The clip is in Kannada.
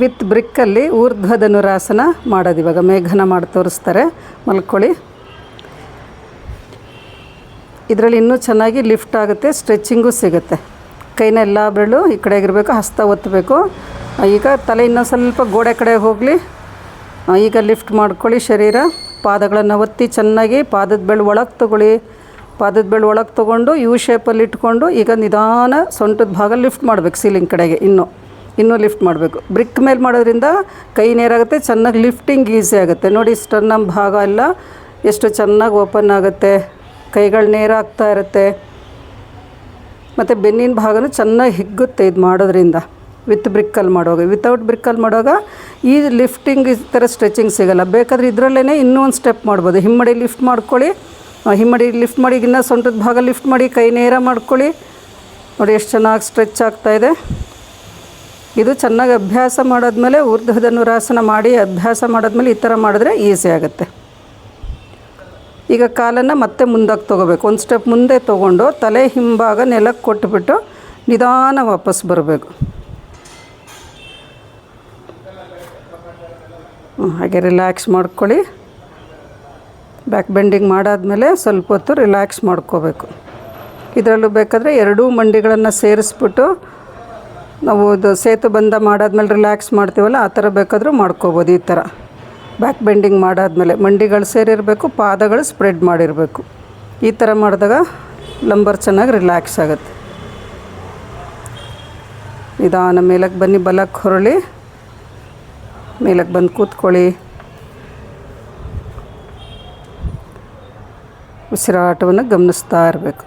ವಿತ್ ಬ್ರಿಕ್ಕಲ್ಲಿ ಊರ್ಧ್ವ ಧನುರಾಸನ ಮಾಡೋದು. ಇವಾಗ ಮೇಘನ ಮಾಡಿ ತೋರಿಸ್ತಾರೆ. ಮಲ್ಕೊಳ್ಳಿ. ಇದರಲ್ಲಿ ಇನ್ನೂ ಚೆನ್ನಾಗಿ ಲಿಫ್ಟ್ ಆಗುತ್ತೆ, ಸ್ಟ್ರೆಚಿಂಗು ಸಿಗುತ್ತೆ. ಕೈನ ಎಲ್ಲ ಬೆರಳು ಈ ಕಡೆಗಿರಬೇಕು, ಹಸ್ತ ಒತ್ತಬೇಕು. ಈಗ ತಲೆ ಇನ್ನೊಂದು ಸ್ವಲ್ಪ ಗೋಡೆ ಕಡೆ ಹೋಗಲಿ. ಈಗ ಲಿಫ್ಟ್ ಮಾಡ್ಕೊಳ್ಳಿ ಶರೀರ. ಪಾದಗಳನ್ನು ಒತ್ತಿ ಚೆನ್ನಾಗಿ ಪಾದದ ಬೆರಳು ಒಳಗೆ ತೊಗೊಳ್ಳಿ. ಪಾದದ ಬೆರಳು ಒಳಗೆ ತೊಗೊಂಡು ಯು ಶೇಪಲ್ಲಿ ಇಟ್ಕೊಂಡು ಈಗ ನಿಧಾನ ಸೊಂಟದ ಭಾಗ ಲಿಫ್ಟ್ ಮಾಡಬೇಕು. ಸೀಲಿಂಗ್ ಕಡೆಗೆ ಇನ್ನೂ ಲಿಫ್ಟ್ ಮಾಡಬೇಕು. ಬ್ರಿಕ್ ಮೇಲೆ ಮಾಡೋದ್ರಿಂದ ಕೈ ನೇರಾಗುತ್ತೆ, ಚೆನ್ನಾಗಿ ಲಿಫ್ಟಿಂಗ್ ಈಸಿ ಆಗುತ್ತೆ. ನೋಡಿ ಸ್ಟರ್ನಮ್ ಭಾಗ ಎಲ್ಲ ಎಷ್ಟು ಚೆನ್ನಾಗಿ ಓಪನ್ ಆಗುತ್ತೆ, ಕೈಗಳು ನೇರಾಗ್ತಾ ಇರುತ್ತೆ. ಮತ್ತು ಬೆನ್ನಿನ ಭಾಗನೂ ಚೆನ್ನಾಗಿ ಹಿಗ್ಗುತ್ತೆ ಇದು ಮಾಡೋದ್ರಿಂದ. ವಿತ್ ಬ್ರಿಕ್ಕಲ್ಲಿ ಮಾಡುವಾಗ, ವಿತೌಟ್ ಬ್ರಿಕ್ಕಲ್ಲಿ ಮಾಡುವಾಗ ಈ ಲಿಫ್ಟಿಂಗ್ ಈ ಥರ ಸ್ಟ್ರೆಚಿಂಗ್ ಸಿಗೋಲ್ಲ. ಬೇಕಾದರೆ ಇದರಲ್ಲೇ ಇನ್ನೂ ಒಂದು ಸ್ಟೆಪ್ ಮಾಡ್ಬೋದು. ಹಿಮ್ಮಡಿ ಲಿಫ್ಟ್ ಮಾಡ್ಕೊಳ್ಳಿ. ಹಿಮ್ಮಡಿ ಲಿಫ್ಟ್ ಮಾಡಿ ಇನ್ನೂ ಸೊಂಟದ ಭಾಗ ಲಿಫ್ಟ್ ಮಾಡಿ ಕೈ ನೇರ ಮಾಡ್ಕೊಳ್ಳಿ. ನೋಡಿ ಎಷ್ಟು ಚೆನ್ನಾಗಿ ಸ್ಟ್ರೆಚ್ ಆಗ್ತಾಯಿದೆ. ಇದು ಚೆನ್ನಾಗಿ ಅಭ್ಯಾಸ ಮಾಡಾದ್ಮೇಲೆ, ಊರ್ಧ್ವ ಧನುರಾಸನ ಮಾಡಿ ಅಭ್ಯಾಸ ಮಾಡಾದ್ಮೇಲೆ ಈ ಥರ ಮಾಡಿದ್ರೆ ಈಸಿ ಆಗುತ್ತೆ. ಈಗ ಕಾಲನ್ನು ಮತ್ತೆ ಮುಂದಕ್ಕೆ ತೊಗೋಬೇಕು. ಒಂದು ಸ್ಟೆಪ್ ಮುಂದೆ ತೊಗೊಂಡು ತಲೆ ಹಿಂಭಾಗ ನೆಲಕ್ಕೆ ಕೊಟ್ಬಿಟ್ಟು ನಿಧಾನ ವಾಪಸ್ ಬರಬೇಕು. ಹಾಗೆ ರಿಲ್ಯಾಕ್ಸ್ ಮಾಡ್ಕೊಳ್ಳಿ. ಬ್ಯಾಕ್ ಬೆಂಡಿಂಗ್ ಮಾಡಾದ್ಮೇಲೆ ಸ್ವಲ್ಪ ಹೊತ್ತು ರಿಲ್ಯಾಕ್ಸ್ ಮಾಡ್ಕೋಬೇಕು. ಇದರಲ್ಲೂ ಬೇಕಾದರೆ ಎರಡೂ ಮಂಡಿಗಳನ್ನು ಸೇರಿಸ್ಬಿಟ್ಟು ನಾವು ಇದು ಸೇತುಬಂಧ ಮಾಡಾದ್ಮೇಲೆ ರಿಲ್ಯಾಕ್ಸ್ ಮಾಡ್ತೀವಲ್ಲ, ಆ ಥರ ಬೇಕಾದರೂ ಮಾಡ್ಕೋಬೋದು. ಈ ಥರ ಬ್ಯಾಕ್ ಬೆಂಡಿಂಗ್ ಮಾಡಾದ್ಮೇಲೆ ಮಂಡಿಗಳು ಸೇರಿರಬೇಕು, ಪಾದಗಳು ಸ್ಪ್ರೆಡ್ ಮಾಡಿರಬೇಕು. ಈ ಥರ ಮಾಡಿದಾಗ ಲಂಬರ್ ಚೆನ್ನಾಗಿ ರಿಲ್ಯಾಕ್ಸ್ ಆಗುತ್ತೆ. ನಿಧಾನ ಮೇಲಕ್ಕೆ ಬನ್ನಿ, ಬಲಕ್ಕೆ ಹೊರಳಿ, ಮೇಲಕ್ಕೆ ಬಂದು ಕೂತ್ಕೊಳ್ಳಿ. ಉಸಿರಾಟವನ್ನು ಗಮನಿಸ್ತಾ ಇರಬೇಕು.